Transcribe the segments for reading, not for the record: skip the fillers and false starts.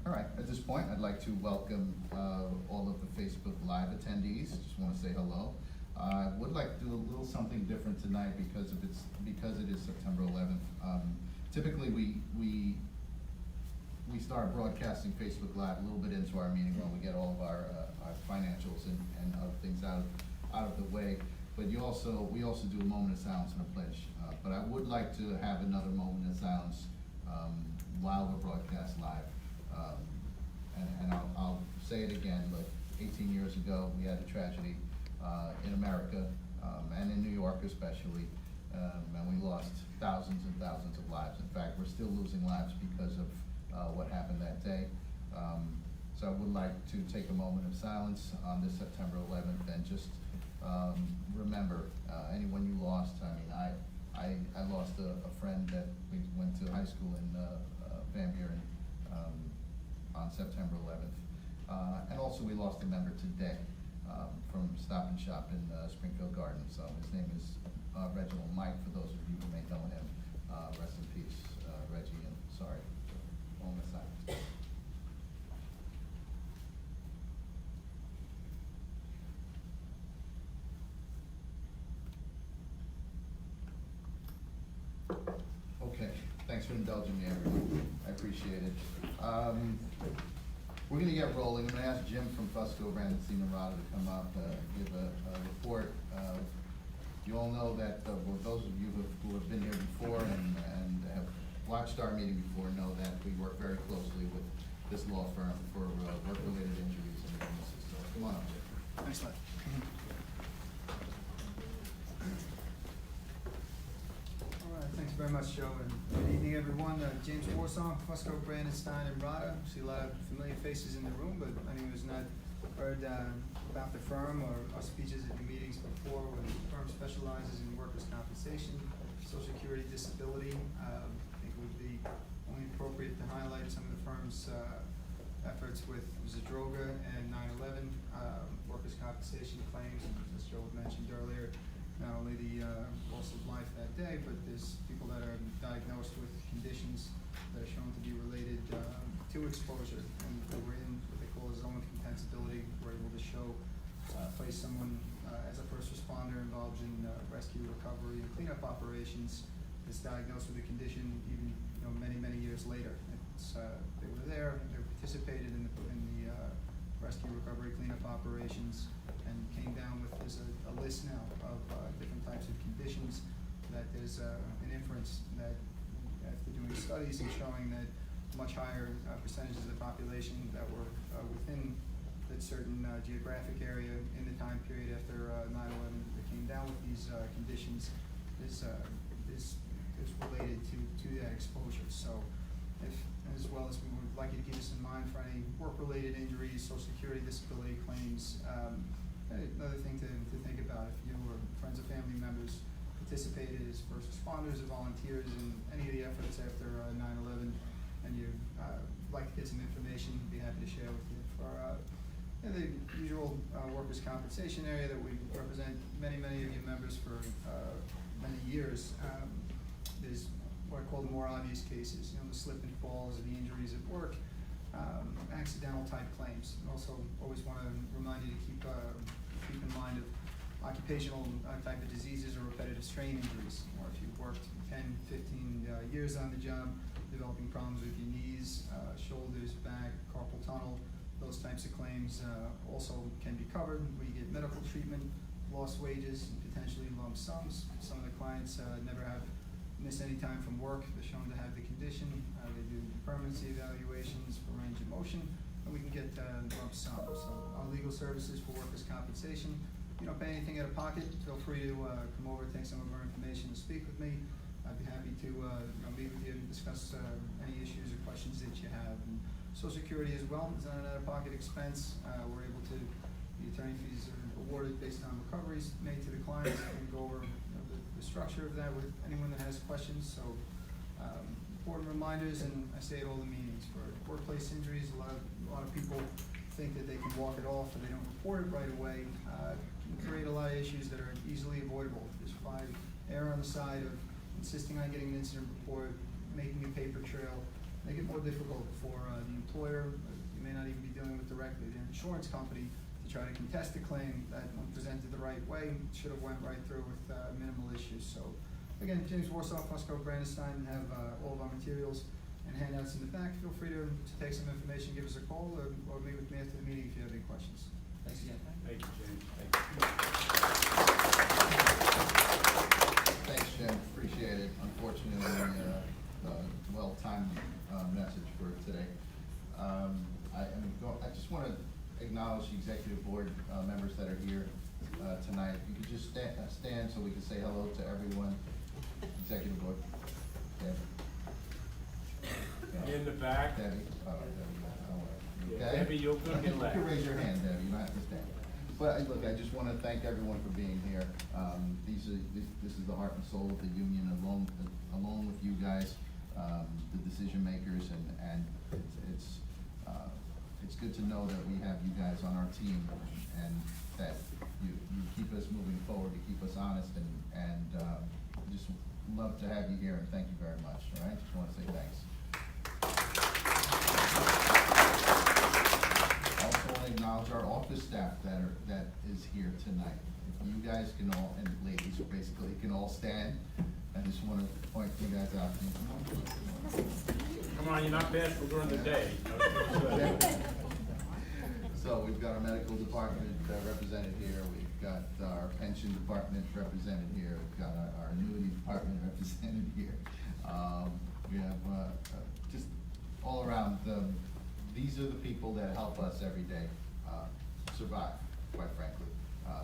All right, at this point, I'd like to welcome all of the Facebook Live attendees. Just want to say hello. I would like to do a little something different tonight because it is September 11th. Typically, we start broadcasting Facebook Live a little bit into our meeting when we get all of our financials and other things out of the way. But we also do a moment of silence and a pledge. But I would like to have another moment of silence while we're broadcast live. And I'll say it again, but 18 years ago, we had a tragedy in America and in New York especially, and we lost thousands and thousands of lives. In fact, we're still losing lives because of what happened that day. So I would like to take a moment of silence on this September 11th and just remember anyone you lost. I mean, I lost a friend that we went to high school in Van Buren on September 11th. And also we lost a member today from Stop and Shop in Springfield Gardens. So his name is Reginald Mike, for those of you who may know him. Rest in peace, Reggie, and sorry for moment of silence. Okay, thanks for indulging me, everyone. I appreciate it. We're going to get rolling. I'm going to ask Jim from Fusco, Brandon C. Narada, to come up, give a report. You all know that, well, those of you who have been here before and have watched our meeting before know that we work very closely with this law firm for work-related injuries and illnesses. So come on up, Jim. Thanks, Matt. Thanks very much, Joe, and good evening, everyone. James Warsaw, Fusco, Brandon, Stein, and Rada. See a lot of familiar faces in the room, but anyone who's not heard about the firm or our speeches at the meetings before, when the firm specializes in workers' compensation, Social Security, disability. I think it would be only appropriate to highlight some of the firm's efforts with Zadroga and 9/11 workers' compensation claims, as Joe mentioned earlier. Not only the loss of life that day, but there's people that are diagnosed with conditions that are shown to be related to exposure. And we're in what they call a zone of compensability. We're able to place someone as a first responder involved in rescue, recovery, and cleanup operations that's diagnosed with a condition even many, many years later. It's, they were there, they participated in the rescue, recovery, cleanup operations, and came down with there's a list now of different types of conditions that there's an inference that after doing studies and showing that much higher percentages of the population that were within that certain geographic area in the time period after 9/11 that came down with these conditions is related to that exposure. So as well as we would like you to keep this in mind for any work-related injuries, Social Security, disability claims. Another thing to think about, if you or friends or family members participated as first responders or volunteers in any of the efforts after 9/11, and you'd like to get some information, we'd be happy to share with you. For the usual workers' compensation area that we represent many of you members for many years, there's what I call the more obvious cases, the slip and falls, the injuries at work, accidental type claims. And also always want to remind you to keep in mind of occupational type of diseases or repetitive strain injuries, or if you've worked 10, 15 years on the job, developing problems with your knees, shoulders, back, carpal tunnel, those types of claims also can be covered where you get medical treatment, lost wages, and potentially lump sums. Some of the clients never have missed any time from work. They're shown to have the condition. They do permanency evaluations for range of motion, and we can get lump sum. So our legal services for workers' compensation. You don't pay anything out of pocket. Feel free to come over, take some of our information, and speak with me. I'd be happy to meet with you and discuss any issues or questions that you have. And Social Security as well is not an out-of-pocket expense. We're able to, the attorney fees are awarded based on recoveries made to the clients. I can go over the structure of that with anyone that has questions. So important reminders, and I say at all the meetings, for workplace injuries, a lot of people think that they can walk it off and they don't report it right away. Can create a lot of issues that are easily avoidable. Just by err on the side of insisting on getting an incident report, making a paper trail, make it more difficult for the employer directly to their insurance company to try to contest the claim that, when presented the right way, should have went right through with minimal issues. So again, James Warsaw, Fusco, Brandestein have all of our materials and handouts in the back. Feel free to take some information, give us a call, or meet with me after the meeting if you have any questions. Thanks again. Thank you, James. Thanks, Jim, appreciate it. Unfortunately, well-timed message for today. I just want to acknowledge the executive board members that are here tonight. If you could just stand so we can say hello to everyone. Executive board. Debbie. In the back. Debbie. Yeah, Okay? Debbie, you're gonna get You left. can raise your hand, Debbie, you don't have to stand. But look, I just want to thank everyone for being here. This is the heart and soul of the union, along with you guys, the decision makers, and it's good to know that we have you guys on our team, and that you keep us moving forward, to keep us honest, and just love to have you here, and thank you very much. All right, just want to say thanks. Also want to acknowledge our office staff that is here tonight. If you guys can all, and ladies basically, can all stand, I just want to point you guys out. Come on, you're not bashful during the day. So we've got our medical department represented here, we've got our pension department represented here, we've got our annuity department represented here. We have just all around, these are the people that help us every day survive, quite frankly.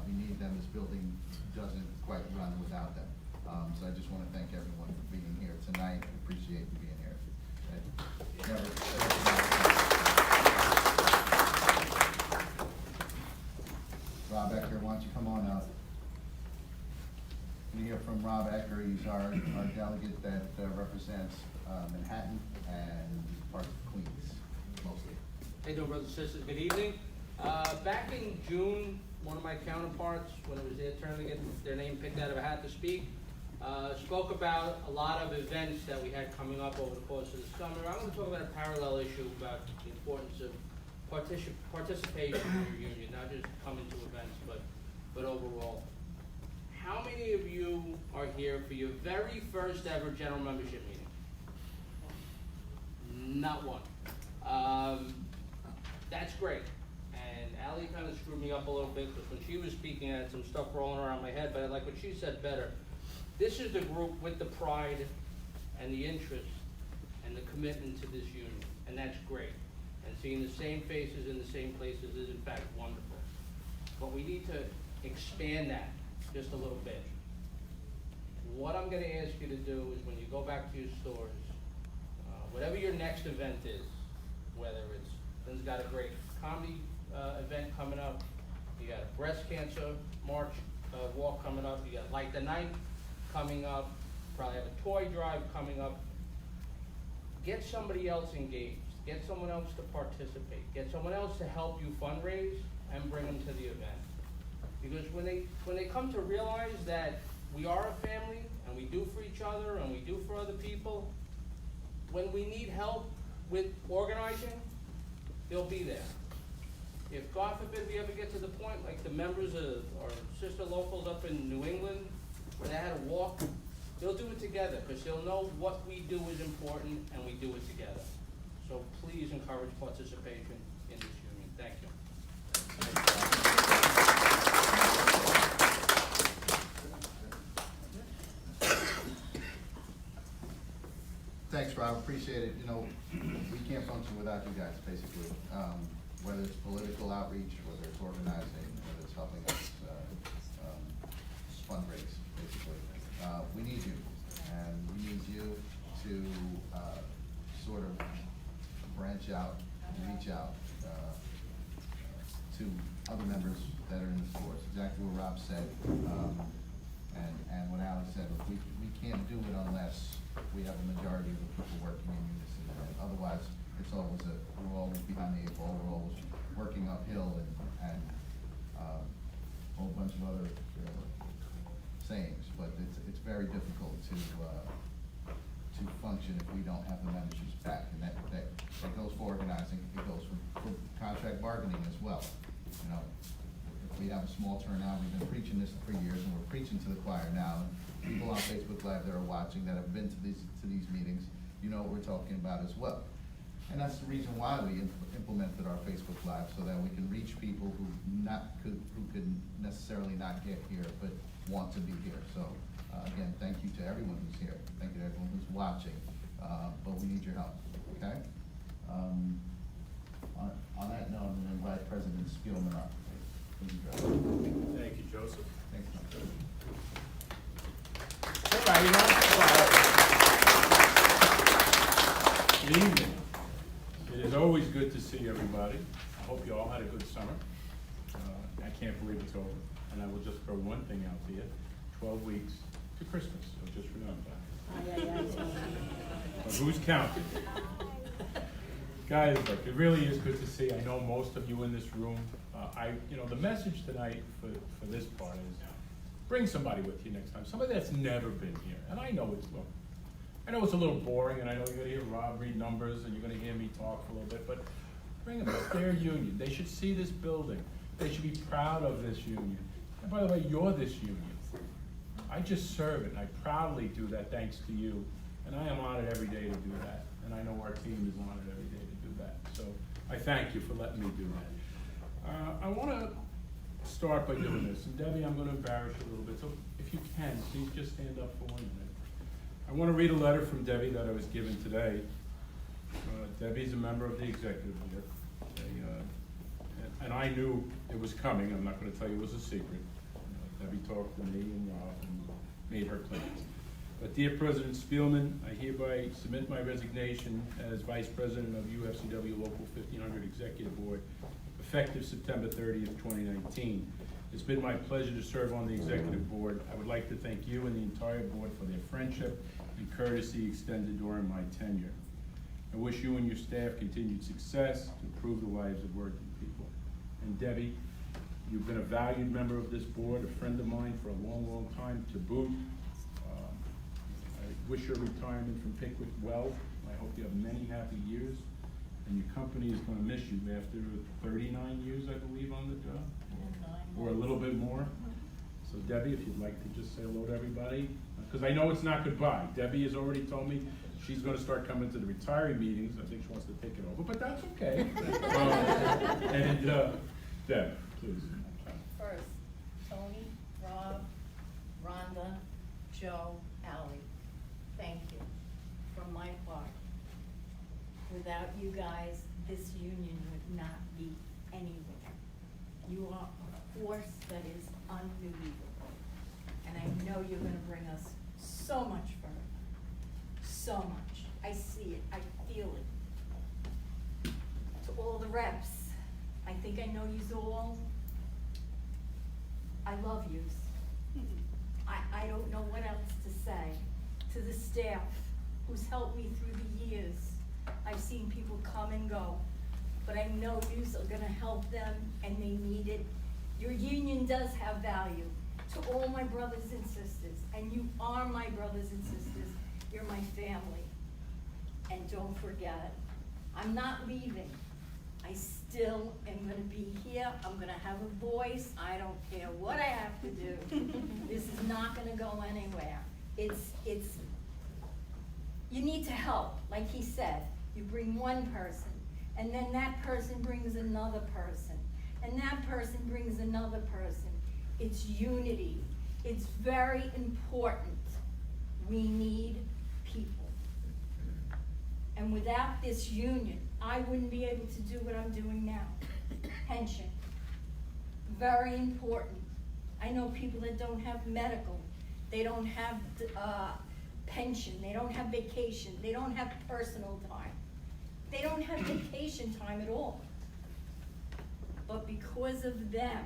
We need them. This building doesn't quite run without them. So I just want to thank everyone for being here tonight. I appreciate you being here. Rob Ecker, why don't you come on up? We hear from Rob Ecker. He's our delegate that represents Manhattan and parts of Queens, mostly. How you doing, brothers and sisters? Good evening. Back in June, one of my counterparts, when it was their turn to get their name picked out of a hat to speak, spoke about a lot of events that we had coming up over the course of the summer. I'm going to talk about a parallel issue about the importance of participation in your union, not just coming to events, but overall. How many of you are here for your very first ever general membership meeting? Not one. That's great. And Allie kind of screwed me up a little bit, because when she was speaking, I had some stuff rolling around my head, but I like what she said better. This is the group with the pride and the interest and the commitment to this union, and that's great. And seeing the same faces in the same places is in fact wonderful. But we need to expand that just a little bit. What I'm gonna ask you to do is, when you go back to your stores, whatever your next event is, whether it's, Lynn's got a great comedy event coming up, you got a breast cancer march walk coming up, you got Light the Night coming up, probably have a toy drive coming up. Get somebody else engaged, get someone else to participate, get someone else to help you fundraise and bring them to the event. Because when they come to realize that we are a family and we do for each other and we do for other people, when we need help with organizing, they'll be there. If God forbid we ever get to the point like the members of our sister locals up in New England, where they had a walk, they'll do it together, because they'll know what we do is important and we do it together. So please encourage participation in this union. Thank you. Thanks, Rob, appreciate it. You know, we can't function without you guys, basically. Whether it's political outreach, whether it's organizing, whether it's helping us fundraise, basically. We need you, and we need you to sort of branch out, reach out to other members that are in the stores. Exactly what Rob said, and what Alex said. Look, we can't do it unless we have a majority of the people working in unison. Otherwise, we're always behind the eight ball. We're always working uphill, and a whole bunch of other sayings. But it's very difficult to to function if we don't have the memberships back. And that goes for organizing, it goes for contract bargaining as well. You know, if we have a small turnout, we've been preaching this for years, and we're preaching to the choir now. And people on Facebook Live that are watching, that have been to these meetings, you know what we're talking about as well. And that's the reason why we implemented our Facebook Live, so that we can reach people who could necessarily not get here, but want to be here. So, again, thank you to everyone who's here. Thank you to everyone who's watching, but we need your help, okay? On that note, I'm gonna invite President Spielman up. Thank you, Joe. Thank you, Joseph. Thanks, Mike. Good evening. It is always good to see everybody. I hope you all had a good summer. I can't believe it's over. And I will just throw one thing out to you. 12 weeks to Christmas, so just remember that. But who's counting? Guys, look, it really is good to see. I know most of you in this room. The message tonight for this part is bring somebody with you next time. Somebody that's never been here. And I know it's a little boring, and I know you're gonna hear Rob read numbers, and you're gonna hear me talk for a little bit, but bring them. It's their union. They should see this building. They should be proud of this union. And by the way, you're this union. I just serve it, and I proudly do that thanks to you. And I am honored every day to do that. And I know our team is honored every day to do that. So I thank you for letting me do that. I wanna start by doing this. And Debbie, I'm gonna embarrass you a little bit. So if you can, please just stand up for 1 minute. I want to read a letter from Debbie that I was given today. Debbie's a member of the executive board. And I knew it was coming. I'm not going to tell you it was a secret. Debbie talked to me and Rob and made her plans. But dear President Spielman, I hereby submit my resignation as Vice President of UFCW Local 1500 Executive Board, effective September 30th, 2019. It's been my pleasure to serve on the executive board. I would like to thank you and the entire board for their friendship and courtesy extended during my tenure. I wish you and your staff continued success to improve the lives of working people. And Debbie, you've been a valued member of this board, a friend of mine for a long, long time to boot. I wish your retirement from Pickwick well. I hope you have many happy years. And your company is going to miss you after 39 years, I believe, on the job, or a little bit more. So Debbie, if you'd like to just say hello to everybody, because I know it's not goodbye. Debbie has already told me she's going to start coming to the retiree meetings. I think she wants to take it over, but that's okay. Deb, please. First, Tony, Rob, Rhonda, Joe, Ally, thank you from my heart. Without you guys, this union would not be anywhere. You are a force that is unbelievable. And I know you're gonna bring us so much further, so much. I see it, I feel it. To all the reps, I think I know yous all. I love yous. I don't know what else to say. To the staff who's helped me through the years, I've seen people come and go, but I know yous are gonna help them and they need it. Your union does have value. To all my brothers and sisters, and you are my brothers and sisters, you're my family. And don't forget, I'm not leaving. I still am gonna be here, I'm gonna have a voice, I don't care what I have to do. This is not gonna go anywhere. It's, you need to help, like he said. You bring one person, and then that person brings another person, and that person brings another person. It's unity. It's very important. We need people. And without this union, I wouldn't be able to do what I'm doing now. Pension, very important. I know people that don't have medical, they don't have pension, they don't have vacation, they don't have personal time. They don't have vacation time at all. But because of them,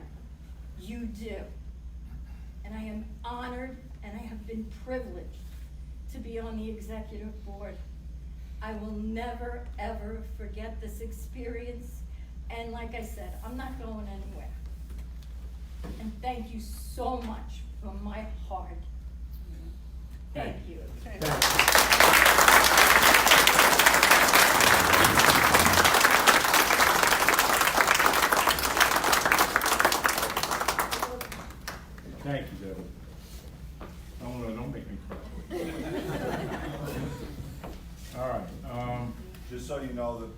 you do. And I am honored and I have been privileged to be on the executive board. I will never, ever forget this experience. And like I said, I'm not going anywhere. And thank you so much from my heart. Thank you. Thank you, Debbie. Don't make me cry. All right, Just so you know, that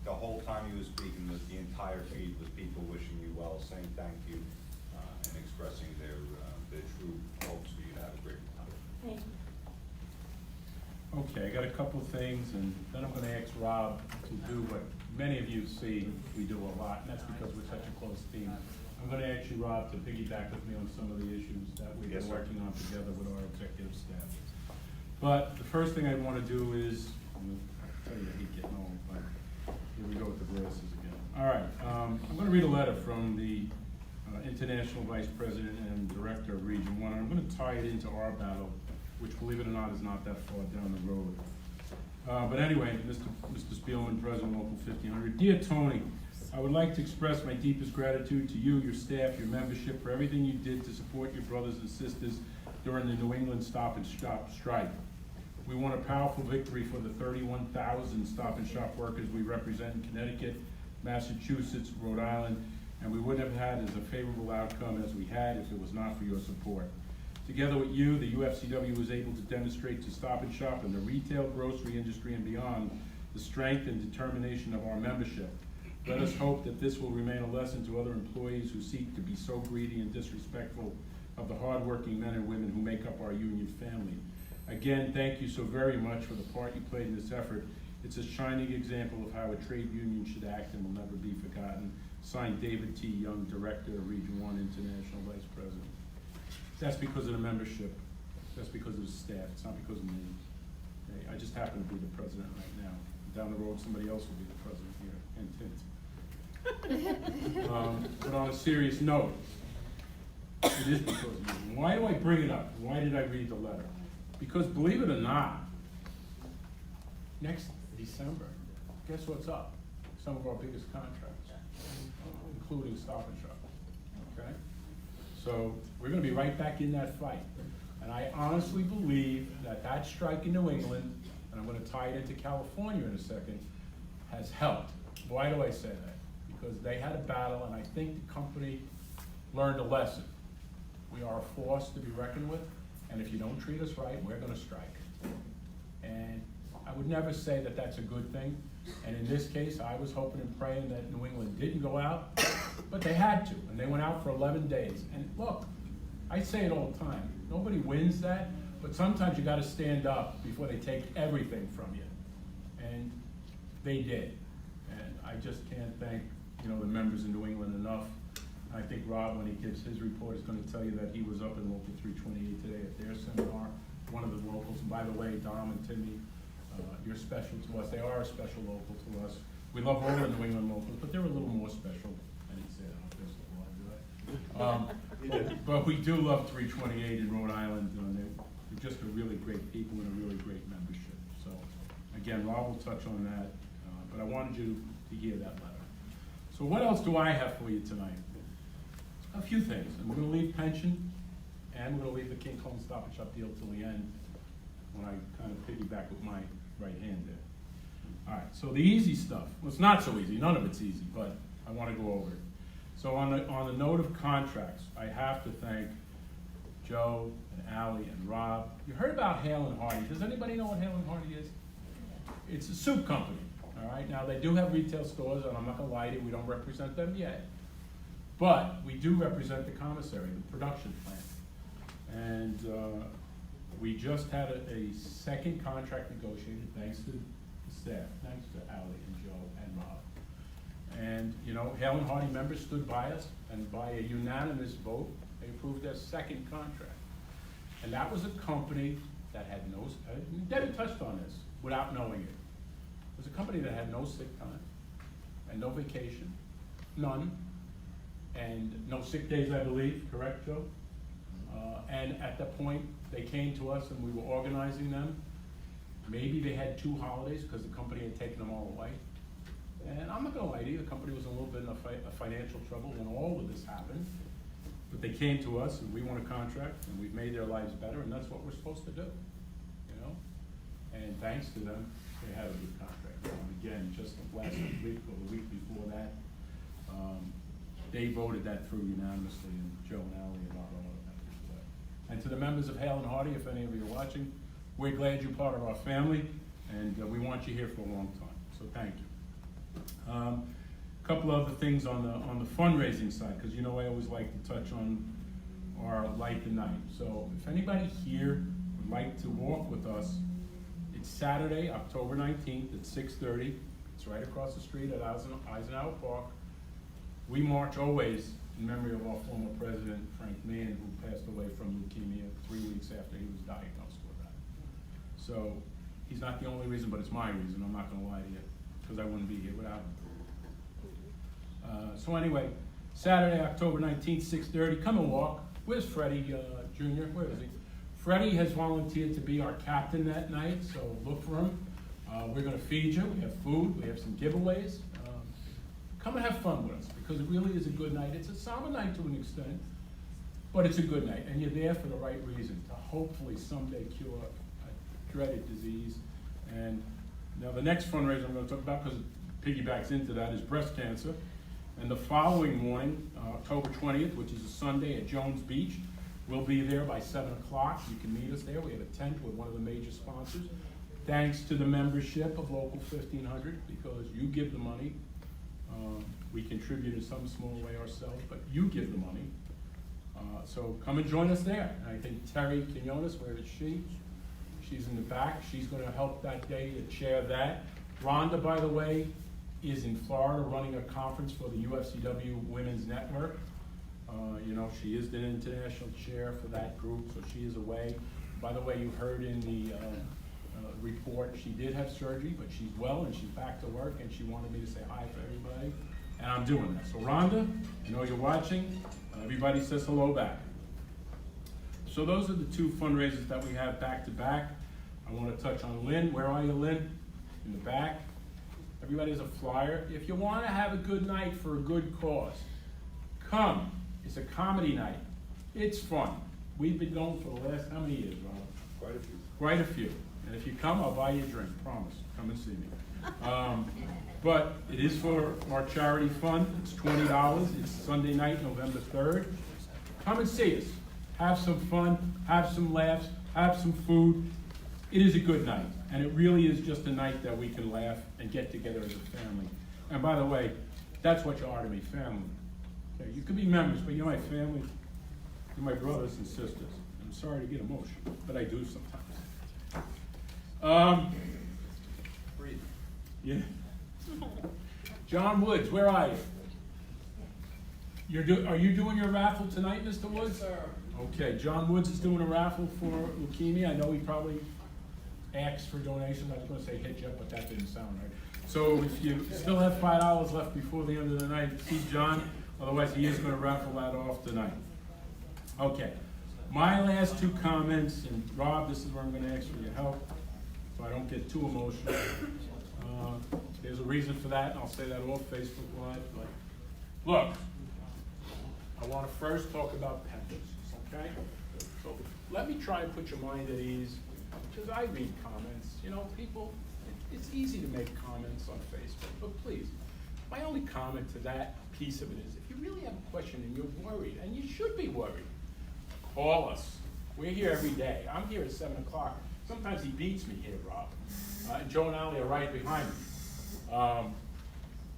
the whole time he was speaking, the entire feed was people wishing you well, saying thank you, and expressing their true hopes for you to have a great time. Thank you. okay, I got a couple of things, and then I'm gonna ask Rob to do what many of you see we do a lot, and that's because we're such a close team. I'm gonna ask you, Rob, to piggyback with me on some of the issues that we've Yes, been sir. working on together with our executive staff. But the first thing I wanna do is, I'll tell you I hate getting old, but here we go with the glasses again. All right, I'm gonna read a letter from the International Vice President and Director of Region 1, and I'm gonna tie it into our battle, which, believe it or not, is not that far down the road. But anyway, Mr. Spielman, President Local 1500, Dear Tony, I would like to express my deepest gratitude to you, your staff, your membership, for everything you did to support your brothers and sisters during the New England Stop and Shop strike. We won a powerful victory for the 31,000 Stop and Shop workers we represent in Connecticut, Massachusetts, Rhode Island, and we wouldn't have had as a favorable outcome as we had if it was not for your support. Together with you, the UFCW was able to demonstrate to Stop and Shop and the retail, grocery industry and beyond the strength and determination of our membership. Let us hope that this will remain a lesson to other employees who seek to be so greedy and disrespectful of the hardworking men and women who make up our union family. Again, thank you so very much for the part you played in this effort. It's a shining example of how a trade union should act and will never be forgotten. Signed, David T. Young, Director of Region 1 International Vice President. That's because of the membership. That's because of the staff. It's not because of me. Okay, I just happen to be the president right now. Down the road, somebody else will be the president here. Hint, hint. But on a serious note, it is because of you. Why do I bring it up? Why did I read the letter? Because believe it or not, next December, guess what's up? Some of our biggest contracts, including Stop and Shop, okay? So we're gonna be right back in that fight. And I honestly believe that that strike in New England, and I'm gonna tie it into California in a second, has helped. Why do I say that? Because they had a battle, and I think the company learned a lesson. We are a force to be reckoned with, and if you don't treat us right, we're gonna strike. And I would never say that that's a good thing. And in this case, I was hoping and praying that New England didn't go out, but they had to, and they went out for 11 days. And look, I say it all the time, nobody wins that, but sometimes you gotta stand up before they take everything from you. And they did. And I just can't thank, the members in New England enough. I think Rob, when he gives his report, is gonna tell you that he was up in Local 328 today at their seminar, one of the locals. And by the way, Dom and Timmy, you're special to us. They are a special local to us. We love all the New England locals, but they're a little more special. I didn't say that on Facebook Live, did I? But we do love 328 in Rhode Island. They're just a really great people and a really great membership. So again, Rob will touch on that, but I wanted you to hear that letter. So what else do I have for you tonight? A few things. And we're gonna leave pension, and we're gonna leave the King Kong Stop and Shop deal till the end, when I kind of piggyback with my right hand there. All right, so the easy stuff. Well, it's not so easy, none of it's easy, but I wanna go over it. So on the note of contracts, I have to thank Joe and Ally and Rob. You heard about Hale and Hardy. Does anybody know what Hale and Hardy is? It's a soup company, all right? Now, they do have retail stores, and I'm not gonna lie to you, we don't represent them yet. But we do represent the commissary, the production plant. And we just had a second contract negotiated, thanks to the staff, thanks to Ally and Joe and Rob. And, Hale and Hardy members stood by us, and by a unanimous vote, they approved their second contract. And that was a company that had no, Debbie touched on this without knowing it. It was a company that had no sick time, and no vacation, none, and no sick days, I believe, correct, Joe? And at that point, they came to us and we were organizing them. Maybe they had 2 holidays because the company had taken them all away. And I'm not gonna lie to you, the company was a little bit in a financial trouble when all of this happened. But they came to us, and we won a contract, and we've made their lives better, and that's what we're supposed to do, you know? And thanks to them, they had a good contract. Again, just last week or the week before that, they voted that through unanimously, and Joe and Ally about all of that. And to the members of Hale and Hardy, if any of you are watching, we're glad you're part of our family, and we want you here for a long time, so thank you. Couple other things on the fundraising side, because you know I always like to touch on our Light the Night. So if anybody here would like to walk with us, it's Saturday, October 19th at 6:30. It's right across the street at Eisenhower Park. We march always in memory of our former president, Frank Mann, who passed away from leukemia 3 weeks after he was diagnosed with that. So he's not the only reason, but it's my reason. I'm not going to lie to you, because I wouldn't be here without him. So anyway, Saturday, October 19th, 6:30, come and walk. Where's Freddie Jr.? Where is he? Freddie has volunteered to be our captain that night, so look for him. We're going to feed you. We have food. We have some giveaways. Come and have fun with us, because it really is a good night. It's a somber night to an extent, but it's a good night, and you're there for the right reason, to hopefully someday cure a dreaded disease. And now the next fundraiser I'm going to talk about, because it piggybacks into that, is breast cancer. And the following morning, October 20th, which is a Sunday at Jones Beach, we'll be there by 7 o'clock. You can meet us there. We have a tent with one of the major sponsors. Thanks to the membership of Local 1500, because you give the money. We contribute in some small way ourselves, but you give the money. So come and join us there. And I think Terry Quinones, where is she? She's in the back. She's going to help that day to chair that. Rhonda, by the way, is in Florida running a conference for the UFCW Women's Network. You know, she is the international chair for that group, so she is away. By the way, you heard in the report, she did have surgery, but she's well and she's back to work, and she wanted me to say hi to everybody, and I'm doing that. So Rhonda, I know you're watching. Everybody says hello back. So those are the two fundraisers that we have back to back. I want to touch on Lynn. Where are you, Lynn? In the back. Everybody has a flyer. If you want to have a good night for a good cause, come. It's a comedy night. It's fun. We've been going for the last, how many years, Rob? Quite a few. Quite a few. And if you come, I'll buy you a drink, promise. Come and see me. But it is for our charity fund. It's $20. It's Sunday night, November 3rd. Come and see us. Have some fun, have some laughs, have some food. It is a good night. And it really is just a night that we can laugh and get together as a family. And by the way, that's what you are to me, family. Okay, you could be members, but you're my family. You're my brothers and sisters. I'm sorry to get emotional, but I do sometimes. Breathe. Yeah. John Woods, where are you? Are you doing your raffle tonight, Mr. Woods? Yes, sir. Okay, John Woods is doing a raffle for leukemia. I know he probably asked for donations. I was going to say hit you up, but that didn't sound right. So if you still have $5 left before the end of the night, see John. Otherwise, he is going to raffle that off tonight. Okay, my last two comments, and Rob, this is where I'm going to ask for your help, so I don't get too emotional. There's a reason for that, and I'll say that off Facebook Live. But look, I want to first talk about pensions, okay? So let me try and put your mind at ease, because I read comments. You know, people, it's easy to make comments on Facebook, but please, my only comment to that piece of it is, if you really have a question and you're worried, and you should be worried, call us. We're here every day. I'm here at 7 o'clock. Sometimes he beats me here, Rob. And Joe and Ally are right behind me.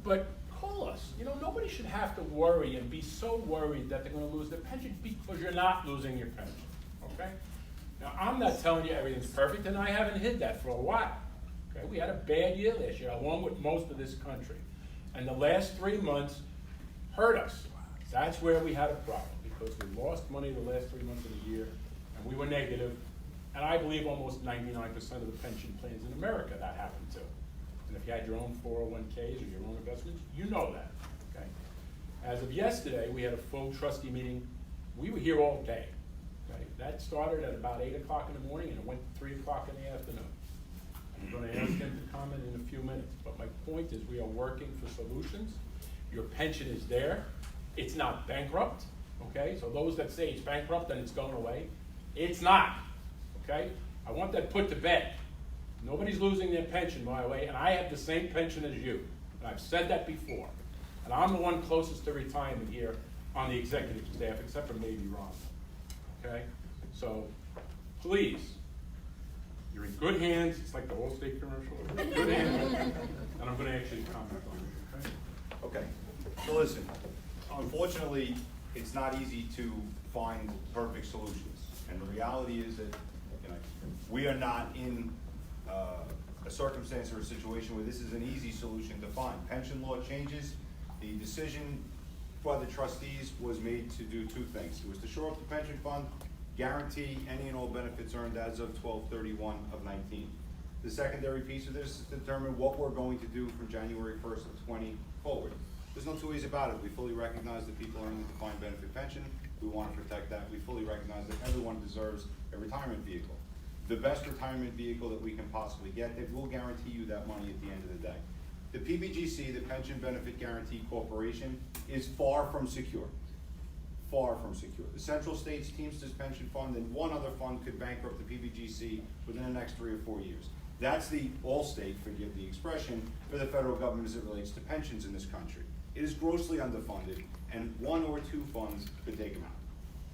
But call us. You know, nobody should have to worry and be so worried that they're going to lose their pension, because you're not losing your pension, okay? Now, I'm not telling you everything's perfect, and I haven't hid that for a while. Okay, we had a bad year last year, along with most of this country. And the last 3 months hurt us. That's where we had a problem, because we lost money the last 3 months of the year, and we were negative. And I believe almost 99% of the pension plans in America that happened to. And if you had your own 401ks or your own investments, you know that, okay? As of yesterday, we had a full trustee meeting. We were here all day, okay? That started at about 8 o'clock in the morning, and it went to 3 o'clock in the afternoon. I'm going to ask him to comment in a few minutes, but my point is we are working for solutions. Your pension is there. It's not bankrupt, okay? So those that say it's bankrupt and it's going away, it's not, okay? I want that put to bed. Nobody's losing their pension, by the way, and I have the same pension as you. And I've said that before. And I'm the one closest to retirement here on the executive staff, except for maybe Ron, okay? So, please, you're in good hands. It's like the Allstate commercial. You're in good hands. And I'm gonna actually comment on it, okay? Okay, so listen, unfortunately, it's not easy to find perfect solutions. And the reality is that, you know, we are not in a circumstance or a situation where this is an easy solution to find. Pension law changes, the decision by the trustees was made to do two things. It was to shore up the pension fund, guarantee any and all benefits earned as of 12/31/19. The secondary piece of this is to determine what we're going to do from January 1st of 20 forward. There's no two ways about it. We fully recognize that people earning a defined benefit pension. We want to protect that. We fully recognize that everyone deserves a retirement vehicle. The best retirement vehicle that we can possibly get that will guarantee you that money at the end of the day. The PBGC, the Pension Benefit Guaranty Corporation, is far from secure. Far from secure. The Central States Teamsters Pension Fund and one other fund could bankrupt the PBGC within the next 3 or 4 years. That's the Allstate, forgive the expression, for the federal government as it relates to pensions in this country. It is grossly underfunded, and 1 or 2 funds could take them out.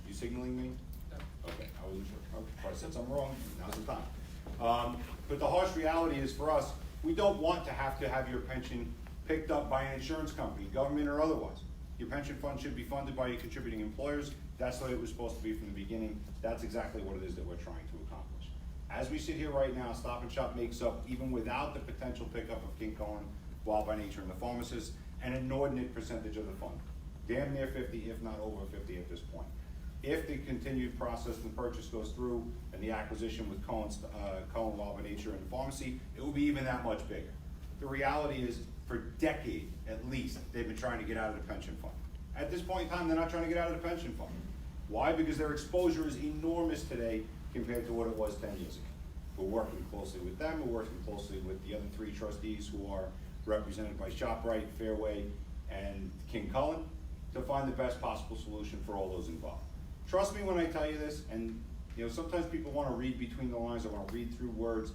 You signaling me? No. Okay, I wasn't sure. Okay, if I said something wrong, now's the time. But the harsh reality is for us, we don't want to have your pension picked up by an insurance company, government or otherwise. Your pension fund should be funded by your contributing employers. That's the way it was supposed to be from the beginning. That's exactly what it is that we're trying to accomplish. As we sit here right now, Stop and Shop makes up, even without the potential pickup of King Cohen, Wild by Nature, and the pharmacist, an inordinate percentage of the fund. Damn near 50, if not over 50 at this point. If the continued process and the purchase goes through and the acquisition with Cohen, Wild by Nature, and the pharmacy, it will be even that much bigger. The reality is, for decades at least, they've been trying to get out of the pension fund. At this point in time, they're not trying to get out of the pension fund. Why? Because their exposure is enormous today compared to what it was 10 years ago. We're working closely with them, we're working closely with the other 3 trustees who are represented by ShopRite, Fairway, and King Cullen to find the best possible solution for all those involved. Trust me when I tell you this, and you know, sometimes people want to read between the lines, they want to read through words.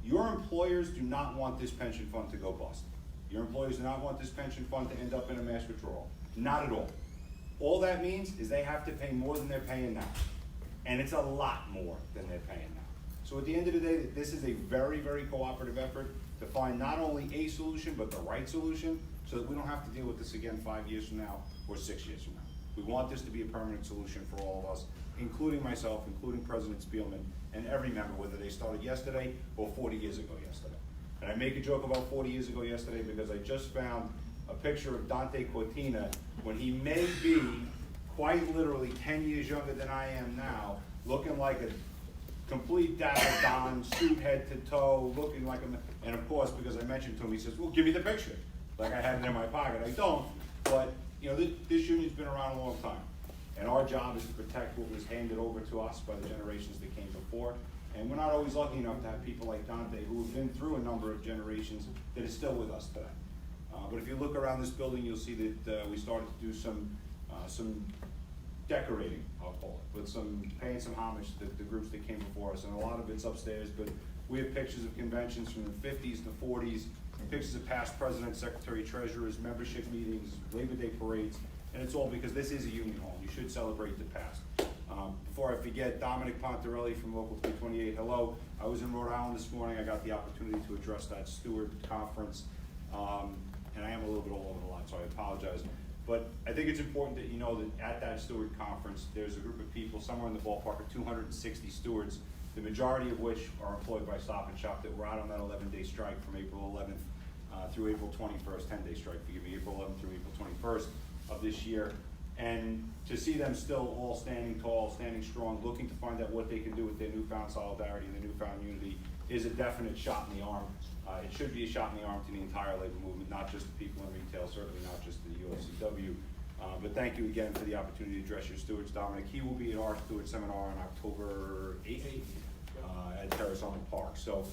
Your employers do not want this pension fund to go bust. Your employers do not want this pension fund to end up in a mass withdrawal. Not at all. All that means is they have to pay more than they're paying now. And it's a lot more than they're paying now. So at the end of the day, this is a very, very cooperative effort to find not only a solution, but the right solution, so that we don't have to deal with this again 5 years from now or 6 years from now. We want this to be a permanent solution for all of us, including myself, including President Spielman, and every member, whether they started yesterday or 40 years ago yesterday. And I make a joke about 40 years ago yesterday because I just found a picture of Dante Cortina when he may be quite literally 10 years younger than I am now, looking like a complete dapper don, suit head to toe, looking like a, and of course, because I mentioned to him, he says, well, give me the picture. Like I had it in my pocket. I don't, but you know, this union's been around a long time. And our job is to protect what was handed over to us by the generations that came before. And we're not always lucky enough to have people like Dante who have been through a number of generations that is still with us today. But if you look around this building, you'll see that we started to do some decorating, I'll call it, with paying some homage to the groups that came before us. And a lot of it's upstairs, but we have pictures of conventions from the 50s and the 40s, pictures of past presidents, secretary, treasurers, membership meetings, Labor Day parades, and it's all because this is a union hall. You should celebrate the past. Before I forget, Dominic Pontarelli from Local 328, hello. I was in Rhode Island this morning. I got the opportunity to address that steward conference, and I am a little bit all over the lot, so I apologize. But I think it's important that you know that at that steward conference, there's a group of people, somewhere in the ballpark of 260 stewards, the majority of which are employed by Stop and Shop, that were out on that 11-day strike from April 11th through April 21st, 10-day strike, forgive me, April 11th through April 21st of this year. And to see them still all standing tall, standing strong, looking to find out what they can do with their newfound solidarity and their newfound unity is a definite shot in the arm. It should be a shot in the arm to the entire labor movement, not just the people in retail, certainly not just the UFCW. But thank you again for the opportunity to address your stewards, Dominic. He will be at our steward seminar on October 8th at Terrace Island Park. So,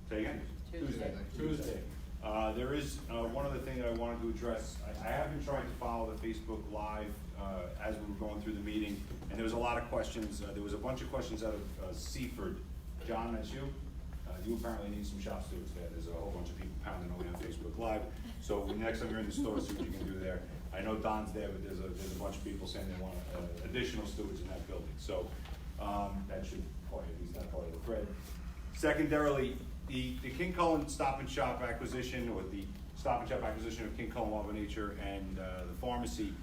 say again? Tuesday. Tuesday. There is one other thing that I wanted to address. I have been trying to follow the Facebook Live as we were going through the meeting, and there was a lot of questions. There was a bunch of questions out of Seaford. John, that's you? You apparently need some shop stewards there. There's a whole bunch of people pounding away on Facebook Live. So next time you're in the store, see what you can do there. I know Don's there, but there's a bunch of people saying they want additional stewards in that building. So that should probably, at least that part of the thread. Secondarily, the King Cullen Stop and Shop acquisition, or the Stop and Shop acquisition of King Cullen Law of Nature and the pharmacy,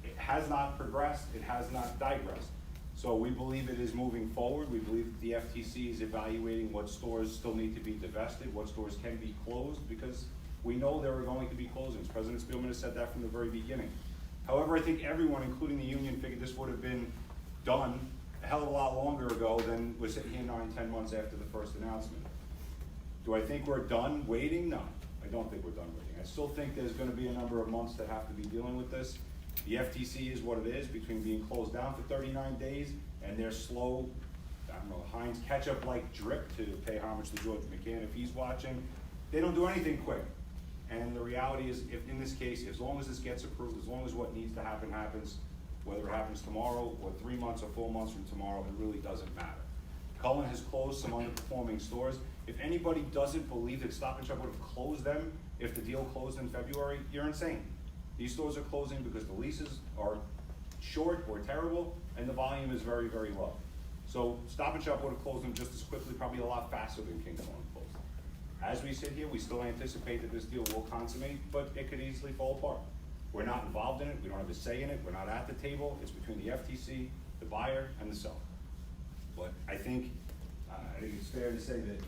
it has not progressed, it has not digressed. So we believe it is moving forward. We believe that the FTC is evaluating what stores still need to be divested, what stores can be closed, because we know there are going to be closings. President Spielman has said that from the very beginning. However, I think everyone, including the union, figured this would have been done a hell of a lot longer ago than we're sitting here 9-10 months after the first announcement. Do I think we're done waiting? No, I don't think we're done waiting. I still think there's gonna be a number of months that have to be dealing with this. The FTC is what it is, between being closed down for 39 days and their slow, I don't know, Heinz ketchup-like drip, to pay homage to George McCann if he's watching. They don't do anything quick. And the reality is, if in this case, as long as this gets approved, as long as what needs to happen happens, whether it happens tomorrow or 3 months or 4 months from tomorrow, it really doesn't matter. Cullen has closed some underperforming stores. If anybody doesn't believe that Stop and Shop would have closed them if the deal closed in February, you're insane. These stores are closing because the leases are short or terrible, and the volume is very, very low. So Stop and Shop would have closed them just as quickly, probably a lot faster than King Cullen closed them. As we sit here, we still anticipate that this deal will consummate, but it could easily fall apart. We're not involved in it, we don't have a say in it, we're not at the table. It's between the FTC, the buyer, and the seller. But I think it's fair to say that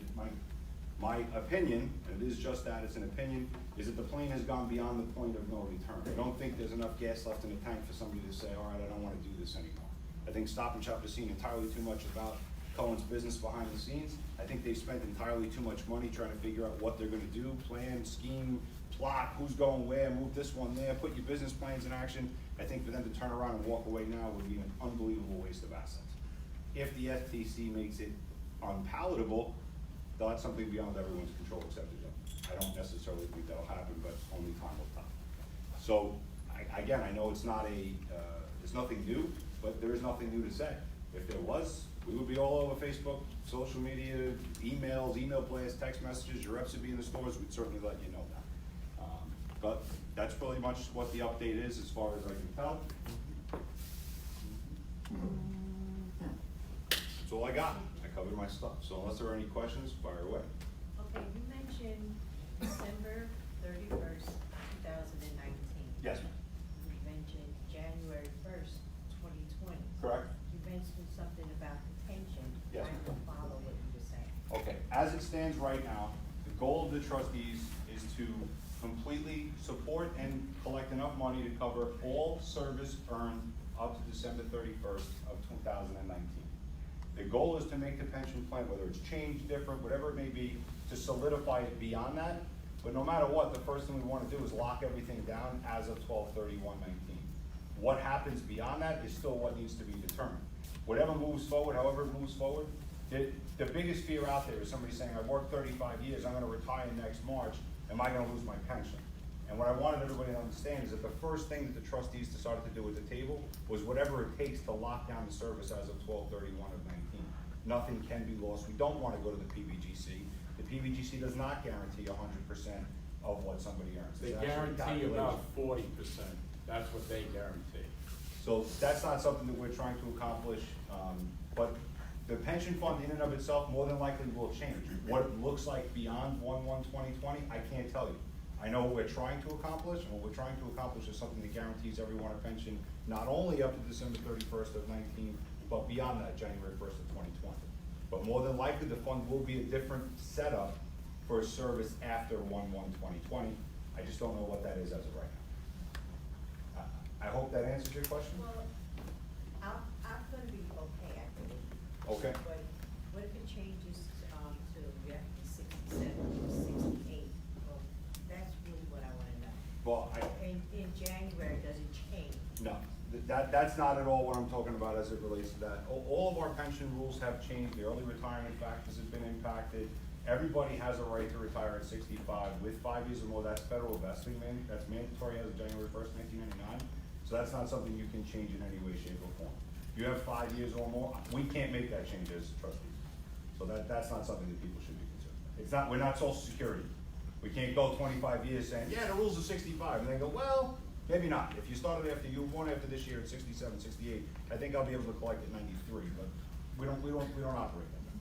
my opinion, and it is just that, it's an opinion, is that the plane has gone beyond the point of no return. I don't think there's enough gas left in the tank for somebody to say, all right, I don't want to do this anymore. I think Stop and Shop has seen entirely too much about Cullen's business behind the scenes. I think they've spent entirely too much money trying to figure out what they're gonna do, plan, scheme, plot, who's going where, move this one there, put your business plans in action. I think for them to turn around and walk away now would be an unbelievable waste of assets. If the FTC makes it unpalatable, that's something beyond everyone's control except his own. I don't necessarily think that'll happen, but only time will tell. So, again, I know it's not it's nothing new, but there is nothing new to say. If there was, we would be all over Facebook, social media, emails, email blasts, text messages, your reps would be in the stores, we'd certainly let you know that. But that's pretty much what the update is as far as I can tell. That's all I got. I covered my stuff. So unless there are any questions, fire away. Okay, you mentioned December 31st, 2019. Yes, ma'am. You mentioned January 1st, 2020. Correct. You mentioned something about the pension. Yes, I don't follow what you were saying. Okay, as it stands right now, the goal of the trustees is to completely support and collect enough money to cover all service earned up to December 31st of 2019. The goal is to make the pension plan, whether it's changed, different, whatever it may be, to solidify it beyond that. But no matter what, the first thing we want to do is lock everything down as of 12/31/19. What happens beyond that is still what needs to be determined. Whatever moves forward, however it moves forward, the biggest fear out there is somebody saying, I've worked 35 years, I'm gonna retire next March, am I gonna lose my pension? And what I wanted everybody to understand is that the first thing that the trustees decided to do at the table was whatever it takes to lock down the service as of 12/31/19. Nothing can be lost. We don't wanna go to the PBGC. The PBGC does not guarantee 100% of what somebody earns. They There's actually a guarantee about calculation. 40%, that's what they guarantee. So that's not something that we're trying to accomplish, but the pension fund in and of itself more than likely will change. What it looks like beyond 1/1/2020, I can't tell you. I know what we're trying to accomplish, and what we're trying to accomplish is something that guarantees everyone a pension, not only up to December 31st of 19, but beyond that, January 1st of 2020. But more than likely, the fund will be a different setup for a service after 1/1/2020. I just don't know what that is as of right now. I hope that answers your question. Well, I'm gonna be okay, I believe. Okay. But what if it changes to, you have to be 67 or 68? Well, that's really what I wanna know. Well, In January, does it change? no, that's not at all what I'm talking about as it relates to that. All of our pension rules have changed. The early retirement factors have been impacted. Everybody has a right to retire at 65 with 5 years or more. That's federal vesting, that's mandatory as of January 1st, 1999. So that's not something you can change in any way, shape, or form. If you have 5 years or more, we can't make that change as trustees. So that's not something that people should be concerned with. It's not, we're not Social Security. We can't go 25 years saying, yeah, the rules are 65, and then go, well, maybe not. If you started after, you were born after this year at 67, 68, I think I'll be able to collect at 93, but we don't operate that way.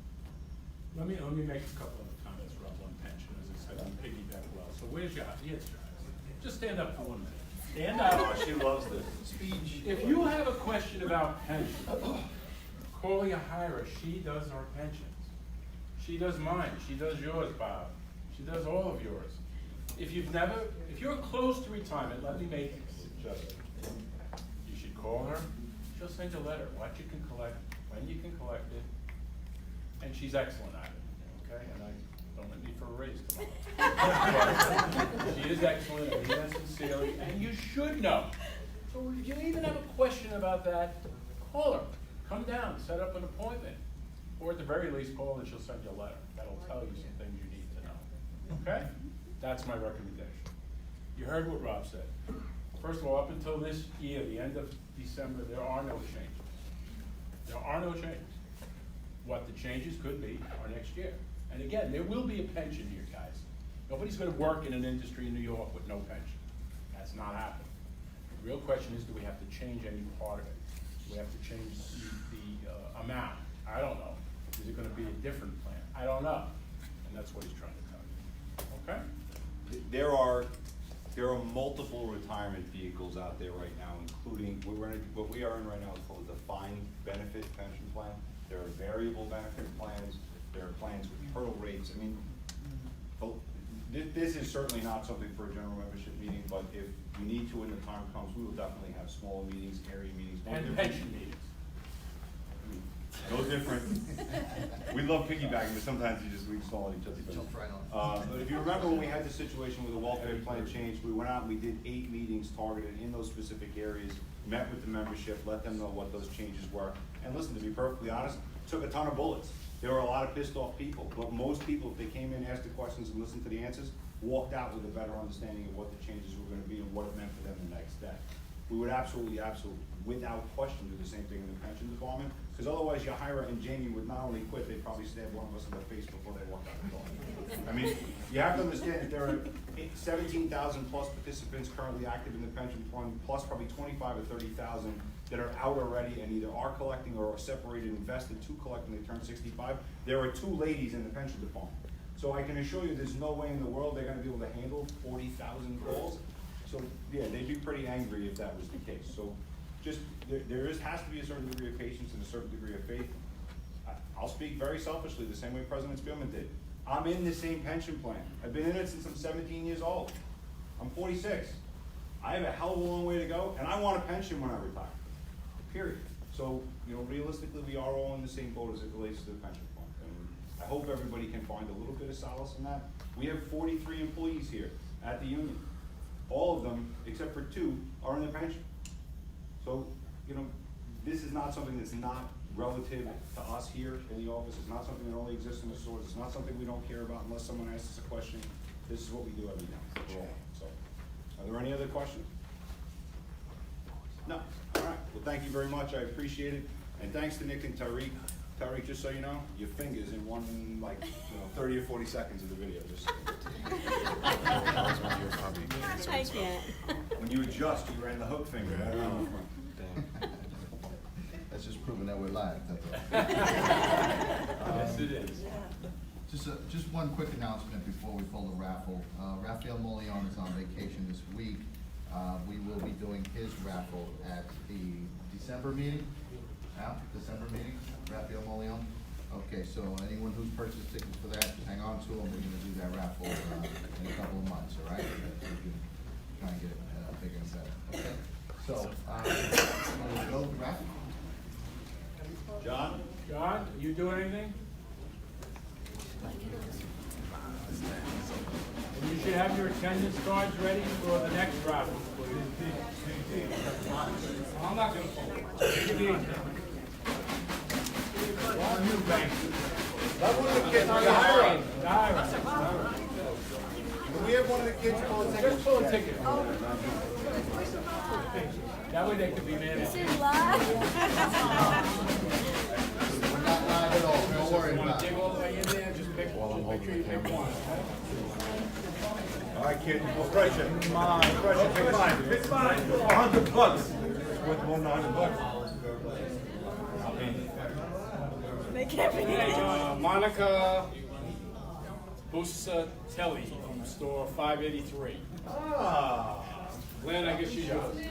Let me make a couple of comments, Rob, on pension, as I said, on piggyback well. So where's your, yes, just stand up for 1 minute. Stand up. Oh, she loves this. Speech. If you have a question about pension, call Yahira. She does our pensions. She does mine. She does yours, Bob. She does all of yours. If you're close to retirement, let me make a suggestion. You should call her. She'll send you a letter, what you can collect, when you can collect it, and she's excellent at it, okay? And I don't need for a raise tomorrow. She is excellent, I mean that sincerely, and you should know. So if you even have a question about that, call her. Come down, set up an appointment. Or at the very least, call and she'll send you a letter. That'll tell you some things you need to know. Okay? That's my recommendation. You heard what Rob said. First of all, up until this year, the end of December, there are no changes. There are no changes. What the changes could be are next year. And again, there will be a pension here, guys. Nobody's gonna work in an industry in New York with no pension. That's not happening. The real question is, do we have to change any part of it? Do we have to change the amount? I don't know. Is it gonna be a different plan? I don't know. And that's what he's trying to tell you. Okay? There are multiple retirement vehicles out there right now, including, what we are in right now is called a defined benefit pension plan. There are variable benefit plans. There are plans with hurdle rates. I mean, this is certainly not something for a general membership meeting, but if we need to when the time comes, we will definitely have small meetings, area meetings. And pension meetings. No different. We love piggybacking, but sometimes we just don't let each other. Jump right on. But if you remember when we had the situation with the welfare plan change, we went out and we did 8 meetings targeted in those specific areas, met with the membership, let them know what those changes were. And listen, to be perfectly honest, took a ton of bullets. There were a lot of pissed off people, but most people, if they came in, asked the questions and listened to the answers, walked out with a better understanding of what the changes were gonna be and what it meant for them the next day. We would absolutely, without question, do the same thing in the pension department, because otherwise Yahira and Jamie would not only quit, they'd probably stab one of us in the face before they walked out the door. I mean, you have to understand that there are 17,000 plus participants currently active in the pension fund, plus probably 25 or 30,000 that are out already and either are collecting or are separated and invested to collect when they turn 65. There are 2 ladies in the pension department. So I can assure you there's no way in the world they're gonna be able to handle 40,000 calls. So, yeah, they'd be pretty angry if that was the case. So, just, has to be a certain degree of patience and a certain degree of faith. I'll speak very selfishly, the same way President Spielman did. I'm in the same pension plan. I've been in it since I'm 17 years old. I'm 46. I have a hell of a long way to go, and I want a pension when I retire, period. So, realistically, we are all in the same boat as it relates to the pension fund. And I hope everybody can find a little bit of solace in that. We have 43 employees here at the union. All of them, except for 2, are in the pension. So, this is not something that's not relative to us here in the office. It's not something that only exists in the stores. It's not something we don't care about unless someone asks us a question. This is what we do every day. So, are there any other questions? No. All right. Well, thank you very much. I appreciate it. And thanks to Nick and Tariq. Tariq, just so you know, your finger's in 30 or 40 seconds of the video. Just I can't. when you adjust, you ran the hook finger right around the front. That's just proving that we're live, that's all. Yes, it is. Just one quick announcement before we pull the raffle. Raphael Molion is on vacation this week. We will be doing his raffle at the December meeting. December meeting, Raphael Molion. Okay, so anyone who's purchased tickets for that, hang on to them. We're gonna do that raffle in a couple of months, all right? We can try and get it bigger and better, okay? So, wanna go raffle? John? John, you do anything? And you should have your attendance cards ready for the next raffle. I'm not gonna pull. One new bank. Let one of the kids, All hire right. him. All right. Can we have one of the kids pull a ticket? Just pull a ticket. That way they could be managed. This is live. We're not live at all, don't worry Want about to it. dig all the way in there, just pick sure you pick one. All right, kid, well, pressure. Come on, pressure, pick mine. Pick mine. $100. It's worth more than $100. They can't be. Monica Busatelli from store 583. Ah. Glenn, I guess you got it.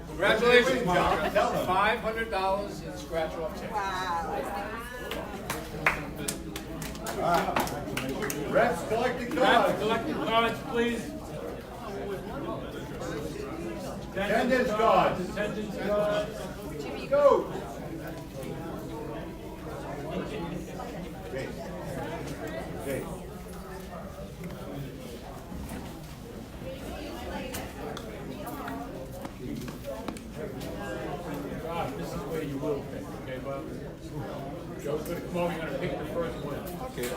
Congratulations, Congratulations, Monica. Tell Monica. them. $500 in scratch-off tickets. Reps collecting Grab the cards. collecting cards, please. Attendance cards. Attendance cards. Go. Okay. Rob, this is where you will pick, okay, Bob? Joe's gonna come over, you're gonna pick the first one. Okay.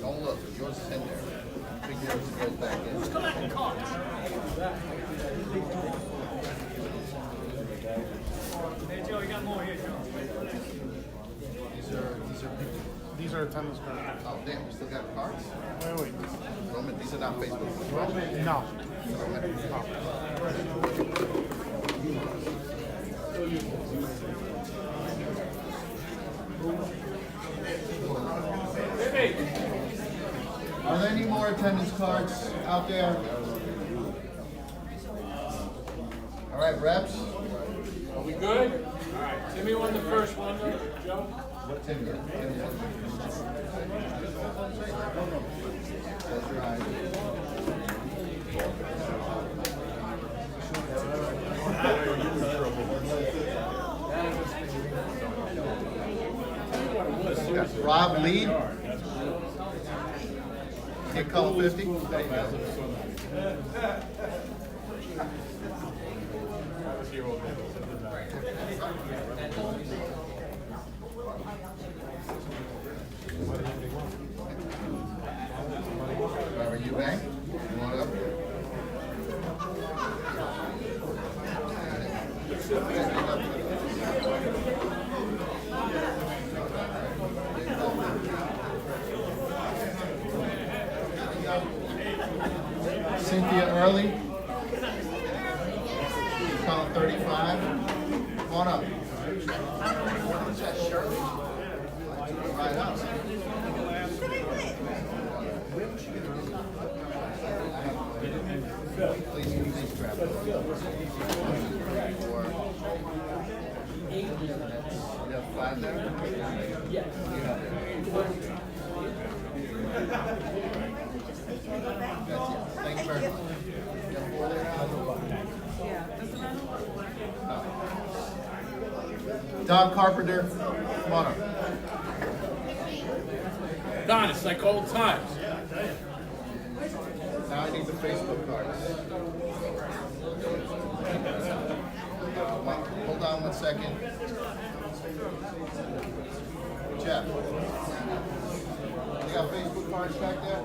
Don't look, yours is in there. Pick yours and go back in. Who's collecting cards? Hey Joe, you got more here, Joe. These are attendance cards. Oh, damn, we still got cards? Wait. Roman, these are not Facebook. Right? No. Are there any more attendance cards out there? All right, reps. Are we good? All right, Timmy won the first one, Joe? What Tim did? Tim won. Close your eyes. Got Rob lead. Hit color 50. There you go. That was your old man. Where are you, Bang? You want up? Cynthia Early. Column 35. Come on up. Is that Shirley? Right up. Please grab it. You have 5 there? Yes. You have it. That's it. Thank you very much. You have 4 there? Don Carpenter, come on up. Don, it's like old times. Now I need the Facebook cards. Hold on 1 second. Jeff, you got Facebook cards back there?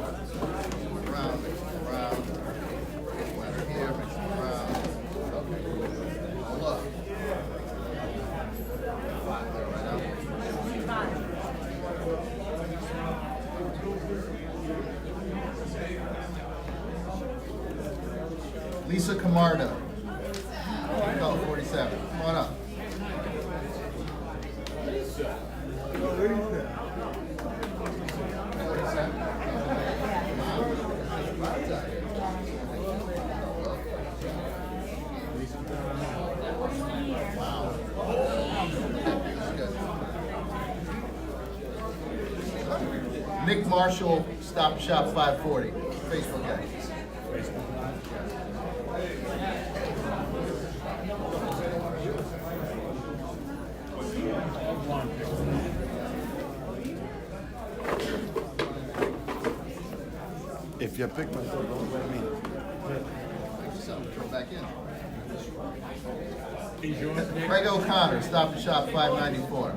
Around, around. Letter here, mix it around. Okay. Hold up. 5 there right now. Lisa Camardo. Color 47. Come on up. Nick Marshall, Stop and Shop 540, Facebook guy. If you pick myself, don't let me. So, throw it back in. He's yours, Nick? Craig O'Connor, Stop and Shop 594.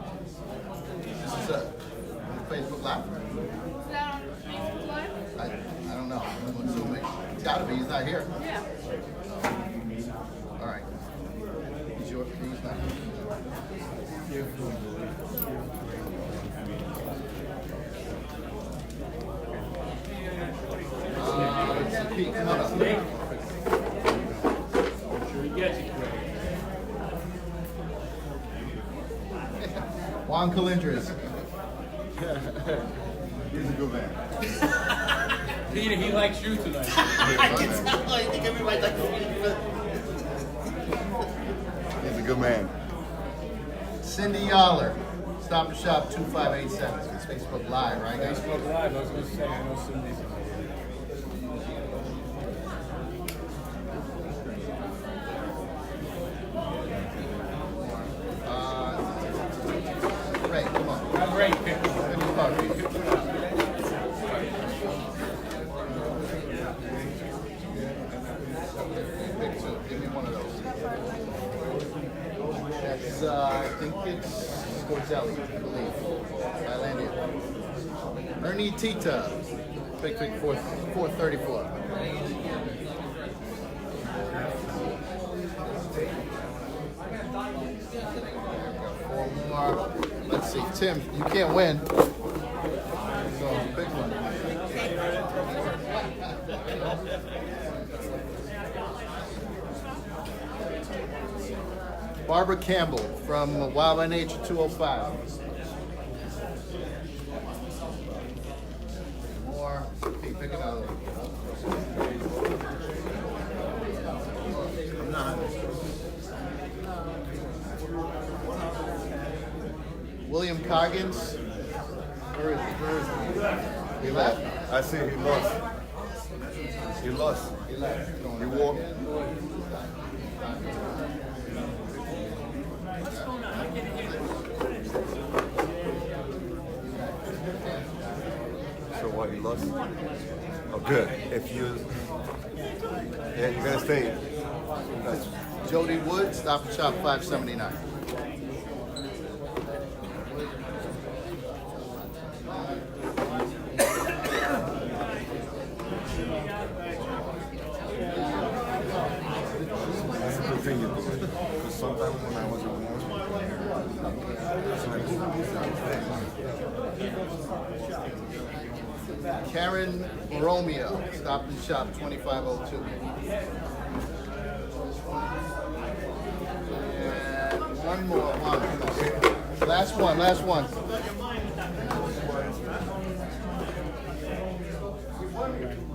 This is Facebook Live? Is that on Facebook Live? I don't know. I'm assuming. It's gotta be. He's not here. Yeah. All right. He's not. Pete, come on up. Nick? I'm sure he gets it, Craig. Juan Calindres. He's a good man. Peter, he likes you tonight. I can tell. I think everybody likes He's a good man. Cindy Yaller, Stop and Shop 2587. It's Facebook Live, right, guys? Facebook Live, I was gonna say, I know Cindy's. Ray, come on. Have Ray pick it. Give me a card. Pick two. Give me one of those. That's, I think it's Scorzelli, I believe. Thailandia. Ernie Tita, pick 434. Four more. Let's see, Tim, you can't win. So pick one. Barbara Campbell from Wild by Nature 205. More. Hey, pick another one. I'm not. William Coggins. Where is he? He left? I see he lost. He lost. He left. He walked. So what, he lost? Oh, good. If you... Yeah, you're gonna stay. That's... Jody Wood, Stop and Shop 579. That's a good thing you do. Because sometimes when I was Karen Romeo, Stop and Shop 2502. And one more. Last one.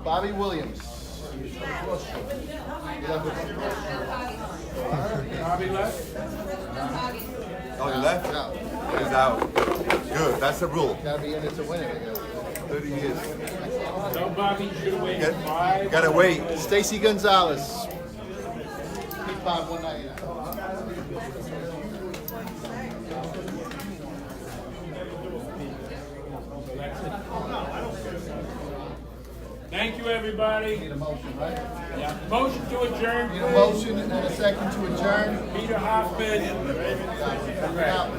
Bobby Williams. Bobby left? Oh, you left? No. He's out. Good, that's the rule. Gotta be in it to win it, I guess. 30 years. Tell Bobby you should have waited 5. Gotta wait. Stacy Gonzalez. Keep Bob 199. Thank you, everybody. Need a motion, right? Yeah. Motion to adjourn, Need a please. motion and a second to adjourn. Peter Hoffman. Out.